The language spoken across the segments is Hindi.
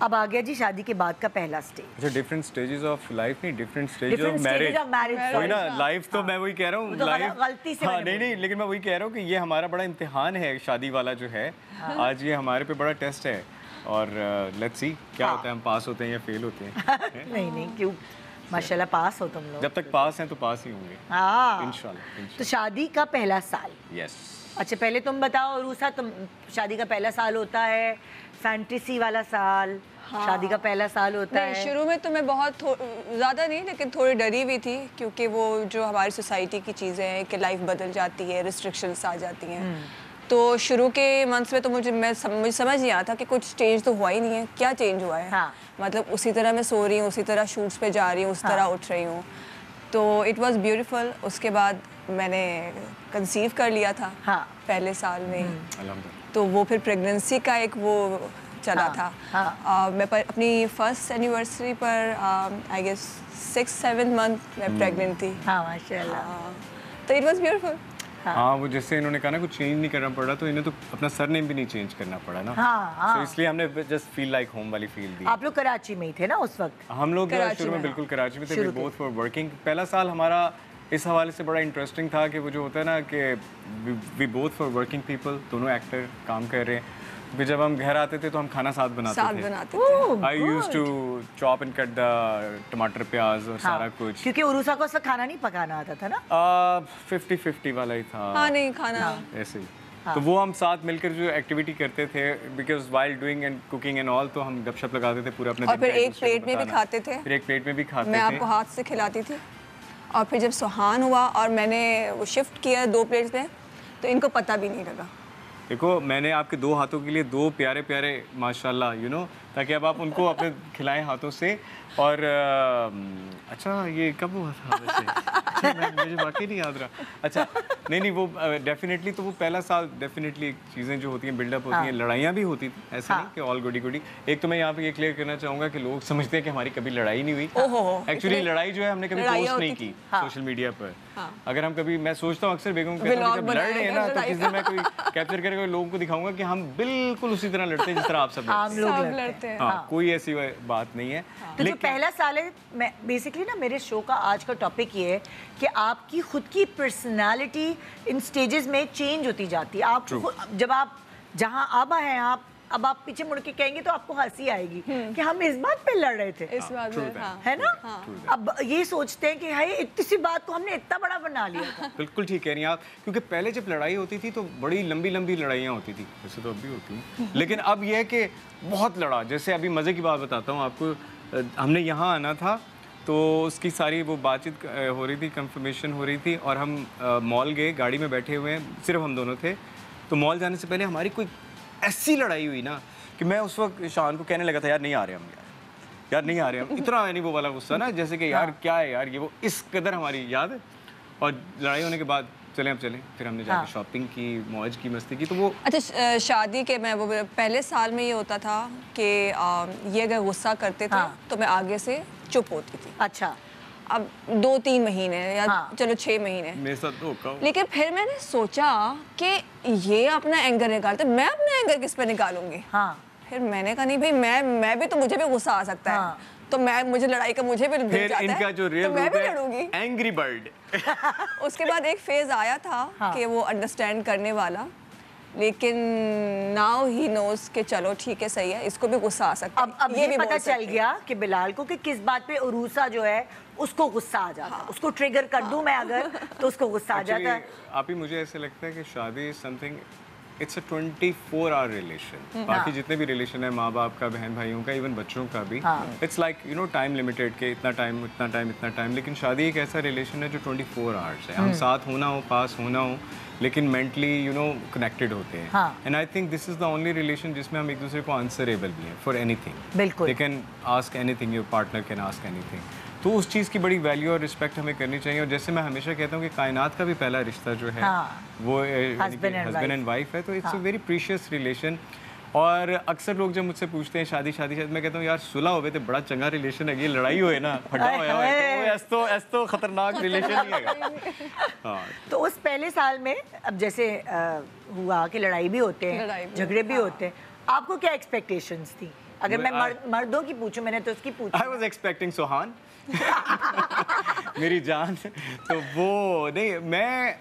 अब आ गया जी शादी के बाद का पहला स्टेज। अच्छा, डिफरेंट स्टेजेस ऑफ लाइफ नहीं, डिफरेंट स्टेज ऑफ मैरिज। वही ना, लाइफ तो मैं वही कह रहा हूँ, लाइफ गलती से नहीं, लेकिन मैं वही कह रहा हूँ कि ये हमारा बड़ा इम्तिहान है शादी वाला जो है। आज ये हमारे पे बड़ा टेस्ट है और लेट्स सी क्या होता है, हम पास होते हैं या फेल होते हैं। नहीं क्यों, माशाल्लाह पास हो तुम लोग। जब तक पास हैं तो पास ही होंगे इंशाल्लाह। तो शादी का पहला साल। यस। अच्छा, पहले तुम बताओ रूसा, तुम शादी का पहला साल होता है फैंटेसी वाला साल। शादी का पहला साल होता है। शुरू में तो मैं बहुत ज़्यादा नहीं, लेकिन थोड़ी डरी भी थी, क्योंकि वो जो हमारी सोसाइटी की चीज़ें हैं कि लाइफ बदल जाती है, रिस्ट्रिक्शंस आ जाती हैं। तो शुरू के मंथ्स में तो मुझे समझ नहीं आता कि कुछ चेंज तो हुआ ही नहीं है, क्या चेंज हुआ है। मतलब उसी तरह मैं सो रही हूँ, उसी तरह शूट्स पे जा रही हूँ, उस तरह उठ रही हूँ। तो इट वाज ब्यूटीफुल। उसके बाद मैंने कंसीव कर लिया था पहले साल में। तो वो फिर प्रेगनेंसी का एक वो चला था। मैं अपनी फर्स्ट एनिवर्सरी पर आई गेस 6-7 मंथ मैं प्रेग्नेंट थी। माशाल्लाह। तो इट वाज ब्यूटीफुल। हाँ, वो जैसे इन्होंने कहा ना कुछ चेंज नहीं करना पड़ा, तो इन्हें तो अपना सरनेम भी नहीं चेंज करना पड़ा ना। तो इसलिए हमने जस्ट फील लाइक होम वाली फील दी। आप लोग कराची में ही थे ना उस वक्त? हम लोग शुरू में बिल्कुल कराची में थे। We both were working. पहला साल हमारा इस हवाले से बड़ा इंटरेस्टिंग था कि वो जो होता है ना कि we both were working people, दोनों एक्टर काम कर रहे हैं। क्योंकि जब हम घर आते थे तो हम खाना साथ बनाते थे। I used to chop and cut the टमाटर प्याज और सारा कुछ। क्योंकि उरूसा को उसका खाना नहीं पकाना आता था ना। 50-50 वाला ही था। हाँ, नहीं खाना ऐसे ही। तो वो हम साथ मिलकर जो एक्टिविटी करते थे, because while doing and cooking and all, तो हम गपशप लगाते थे पूरा अपना। और फिर एक प्लेट में भी खाते थे। फिर एक प्लेट में भी खाते थे। मैं आपको हाथ से खिलाती थी। और फिर जब सुहान हुआ और मैंने वो शिफ्ट किया 2 प्लेट्स में, तो इनको पता भी नहीं लगा। देखो, मैंने आपके 2 हाथों के लिए 2 प्यारे प्यारे माशाल्लाह ताकि अब आप उनको अपने खिलाएं हाथों से। और अच्छा, ये कब हुआ था वैसे? अच्छा, मुझे वाकई नहीं याद रहा। अच्छा, नहीं वो डेफिनेटली, तो वो पहला साल डेफिनेटली चीज़ें जो होती हैं बिल्डअप होती हैं। लड़ाइयाँ भी होती थी, ऐसा नहीं कि ऑल गुडी। एक तो मैं यहाँ पे ये क्लियर करना चाहूँगा कि लोग समझते हैं कि हमारी कभी लड़ाई नहीं हुई। एक्चुअली लड़ाई जो है हमने कभी पोस्ट नहीं की सोशल मीडिया पर। अगर हम कभी, मैं सोचता हूँ अक्सर बेगम कहते हैं जब लड़ रहे हैं ना, तो किसी दिन मैं कोई कैप्चर करके लोगों को दिखाऊंगा कि हम बिल्कुल उसी तरह लड़ते हैं जिस तरह आप सब लड़ते हैं। हाँ, कोई ऐसी बात नहीं है। तो जो पहला साल है, मैं बेसिकली ना, मेरे शो का आज का टॉपिक ये है कि आपकी खुद की पर्सनालिटी इन स्टेजेस में चेंज होती जाती है। आप जब आप जहाँ अब हैं, अब आप पीछे मुड़ के कहेंगे तो आपको हंसी आएगी कि हम इस बात पे लड़ रहे थे, इस बात पे, है ना। अब ये सोचते हैं कि हाय इतनी सी बात को हमने इतना बड़ा बना लिया था। बिल्कुल ठीक कह रही हैं आप, क्योंकि पहले जब लड़ाई होती थी तो बड़ी लंबी लंबी लड़ाइयाँ होती थी, वैसे तो अब भी होती हैं, लेकिन अब यह है कि बहुत लड़ा। जैसे अभी मज़े की बात बताता हूँ आपको, हमने यहाँ आना था तो उसकी सारी वो बातचीत हो रही थी, कंफर्मेशन हो रही थी, और हम मॉल गए, गाड़ी में बैठे हुए हैं, सिर्फ हम दोनों थे। तो मॉल जाने से पहले हमारी कोई ऐसी लड़ाई हुई ना कि मैं उस वक्त शान को कहने लगा था, यार नहीं आ रहे हम, यार नहीं आ रहे हम। इतना नहीं वो वाला गुस्सा ना, जैसे कि यार क्या है यार ये वो, इस कदर हमारी याद है। और लड़ाई होने के बाद चले अब चले, फिर हमने जाके शॉपिंग की, मौज की, मस्ती की। तो वो अच्छा, शादी के मैं वो पहले साल में ये होता था कि ये अगर गुस्सा करते थे तो मैं आगे से चुप होती थी। अच्छा, अब 2-3 महीने या चलो 6 महीने मेरे साथ धोखा। लेकिन फिर मैंने सोचा कि ये अपना एंगर निकालते, मैं अपना एंगर किस पे निकालूंगी। फिर मैंने कहा नहीं भाई, मैं भी तो, मुझे भी गुस्सा आ सकता है। तो मुझे लड़ाई का मुझे भी दिल चाहता इनका जो रियल तो मैं भी लड़ूंगी, एंग्री बर्ड। उसके बाद एक फेज आया था कि वो अंडरस्टैंड करने वाला, लेकिन नाउ ही नोज कि चलो ठीक है, सही है, इसको भी गुस्सा आ सकता है। अब ये भी पता चल गया कि बिलाल को कि किस बात पे उरूसा जो है उसको गुस्सा आ जाता है। उसको ट्रिगर कर दूं मैं अगर तो उसको गुस्सा आ जाता है। आप ही, मुझे ऐसे लगता है कि शादी is something, it's a 24 hour relation. बाकी जितने भी रिलेशन है, माँ बाप का, बहन भाइयों का, इवन बच्चों का भी, इट्स लाइक टाइम लिमिटेड के इतना टाइम इतना टाइम इतना टाइम। लेकिन शादी एक ऐसा रिलेशन है जो 24 आवर्स है। हम साथ होना हो, पास होना हो, लेकिन मेंटली कनेक्टेड होते हैं। And I think this is the only relation जिसमें हम एक दूसरे को आंसरेबल भी हैं फॉर एनीथिंग। बिल्कुल, they can ask anything, your partner can ask anything. तो उस चीज़ की बड़ी वैल्यू और रिस्पेक्ट हमें करनी चाहिए। और जैसे मैं हमेशा कहता हूँ कि कायनात का भी पहला रिश्ता जो है वो हस्बैंड एंड वाइफ है। तो it's a very precious relation. और अक्सर लोग जब मुझसे पूछते हैं शादी, मैं कहता हूँ यार सुलह होवे तो बड़ा चंगा रिलेशन है, ये लड़ाई होए ना, फटा होया तो ऐसा खतरनाक रिलेशन नहीं है। तो उस पहले साल में अब जैसे हुआ कि लड़ाई भी होते हैं, झगड़े भी होते हैं, आपको क्या एक्सपेक्टेशंस थी? अगर मैं मर्दों की पूछूं, मैंने तो उसकी पूछी। I was expecting सुहान मेरी जान। तो वो नहीं, मैं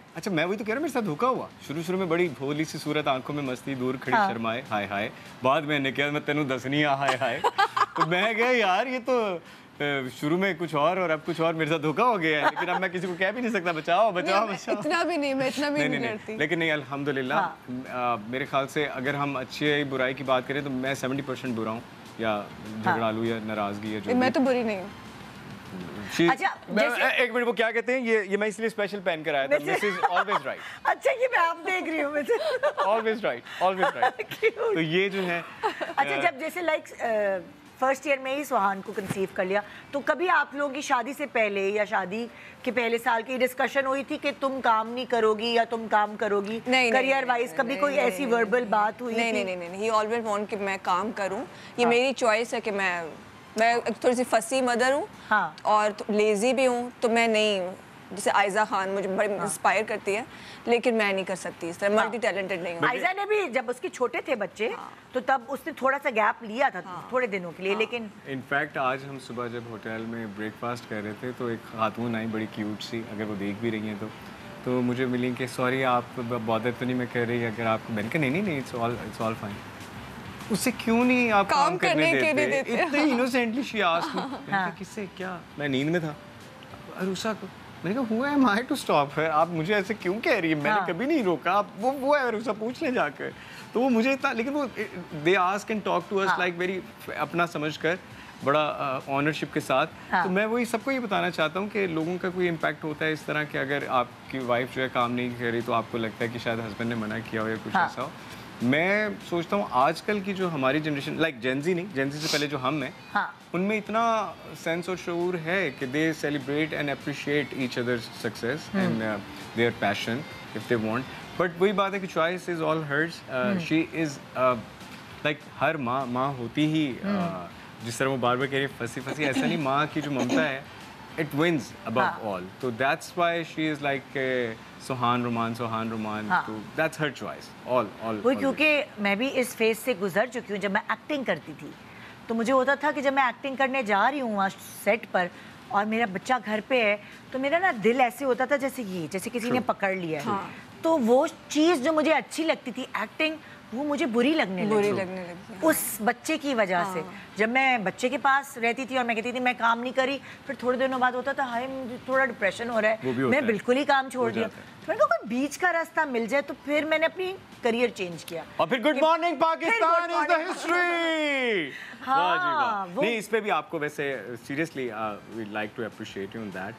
वही तो कह रहा हूँ, मेरे साथ धोखा हुआ। शुरू में बड़ी भोली सी सूरत, आंखों में मस्ती, दूर खड़ी शर्माए हाय हाय। बाद में ने कहा मैं तेनू दसनी आ हाय हाय। तो मैं गया यार ये तो शुरू में कुछ और अब कुछ और, मेरे साथ धोखा हो गया है। लेकिन अब मैं किसी को कह भी नहीं सकता बचाओ बचाओ बचाओ। इतना भी नहीं, मैं इतना भी नहीं करती। लेकिन नहीं, अल्हम्दुलिल्लाह मेरे ख्याल से अगर हम अच्छे बुराई की बात करें तो मैं 70% बुरा हूँ, या झगड़ालू या नाराजगी या जो मैं तो बुरी नहीं हूँ। अच्छा, एक मिनट, वो क्या कहते हैं, ये मैं इसलिए स्पेशल पहन कर आया था, मिसेस ऑलवेज राइट। अच्छा, ये मैं आप देख रही हूँ। Always right. तो ये जो है, अच्छा, जब जैसे लाइक फर्स्ट ईयर में ही सुहान को कंसीव कर लिया, तो कभी आप लोगों की शादी से पहले या शादी के पहले साल की डिस्कशन हुई थी कि तुम काम नहीं करोगी या तुम काम करोगी करियर वाइज? कभी कोई ऐसी वर्बल बात हुई? नहीं, ही ऑलवेज वांट कि मैं काम करूं। ये मेरी चॉइस है कि मैं थोड़ी सी फसी मदर हूँ। हाँ। और लेजी भी हूँ, तो मैं नहीं, जैसे आयजा खान मुझे बड़ी इंस्पायर करती है, लेकिन मैं नहीं कर सकती इस तरह, मल्टी टैलेंटेड नहीं हूँ। आयजा ने भी जब उसके छोटे थे बच्चे, तो तब उसने थोड़ा सा गैप लिया था थोड़े दिनों के लिए, लेकिन इनफैक्ट आज हम सुबह जब होटल में ब्रेकफास्ट कर रहे थे तो एक खातून आई बड़ी क्यूट सी, अगर वो देख भी रही हैं तो मुझे मिली कि सॉरी आप बॉदर तो नहीं मैं कह रही, अगर आप, मैंने कहा नहीं इट्स ऑल फाइन। उससे क्यों नहीं आप काम करने देते? इतने इनोसेंटली शी आस्क्ड मी, किससे क्या? मैं नींद में था। अरुषा को मैंने कहा हुआ एम आई टू स्टॉप है, आप मुझे ऐसे क्यों कह रही है? मैंने कभी नहीं रोका, आप वो है अरुषा, पूछ ले जाकर। तो वो मुझे इतना, लेकिन वो they ask and talk to us like very अपना समझकर, बड़ा ऑनरशिप के साथ। तो मैं वही सबको ये बताना चाहता हूँ कि लोगों का कोई इम्पैक्ट होता है इस तरह कि अगर आपकी वाइफ जो है काम नहीं कर रही तो आपको लगता है कि शायद हस्बैंड ने मना किया हो या कुछ ऐसा हो। मैं सोचता हूँ आजकल की जो हमारी जनरेशन, लाइक जेनजी नहीं, जेनजी से पहले जो हम हैं, उनमें इतना सेंस और शऊर है कि they celebrate and appreciate each other success and their passion if they want. But वही बात है कि choice is all hers. She is like, हर माँ होती ही जिस तरह वो बार बार कह रही है फंसी, ऐसा नहीं, माँ की जो ममता है it wins above all. So that's why she is like सुहान रोमान। तो that's her choice. All. वो क्योंकि मैं भी इस फेज से गुजर चुकी हूँ। जब मैं एक्टिंग करती थी तो मुझे होता था कि जब मैं एक्टिंग करने जा रही हूँ वहाँ सेट पर और मेरा बच्चा घर पे है, तो मेरा ना दिल ऐसे होता था जैसे किसी ने पकड़ लिया है। तो वो चीज़ जो मुझे अच्छी लगती थी एक्टिंग, वो मुझे बुरी लगने लगी उस बच्चे की वजह से। जब मैं बच्चे के पास रहती थी और मैं कहती थी मैं काम नहीं करी, फिर थोड़े दिनों बाद होता था हाय मुझे थोड़ा डिप्रेशन हो रहा है, मैं बिल्कुल ही काम छोड़ दिया। तो मैंने कहा कोई बीच का रास्ता मिल जाए, तो फिर मैंने अपनी करियर चेंज किया। और फिर good morning Pakistan is the history. हाँ, नहीं, इस पे भी आपको वैसे seriously we like to appreciate you on that.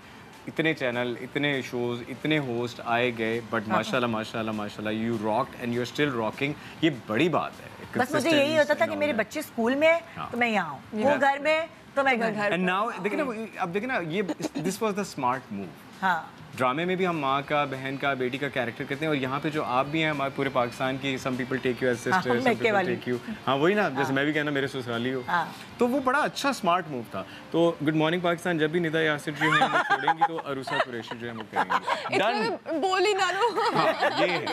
इतने चैनल, इतने शोज, इतने होस्ट आए गए, बट माशाल्लाह you rocked and you are still rocking. ये बड़ी बात है। बस मुझे यही होता था कि मेरे बच्चे स्कूल में तो मैं यहाँ हूँ, वो घर में तो मैं घर। एंड नाउ देखिए ना, अब देखिए ना, ये this was the smart move. हाँ, ड्रामे में भी हम माँ का, बहन का, बेटी का कैरेक्टर करते हैं, और यहाँ पे जो आप भी हैं हमारे पूरे पाकिस्तान की, some people take you as sister, some people take you, हाँ वही ना, जैसे मैं भी कहना मेरे ससुराली हो। तो वो बड़ा अच्छा स्मार्ट मूव था। तो गुड मॉर्निंग पाकिस्तान जब भी निदा यासिर जो है छोड़ेंगी तो अरुषा कुरैशी जो है वो करेंगे। डन, बोली ना लो। हाँ, ये है।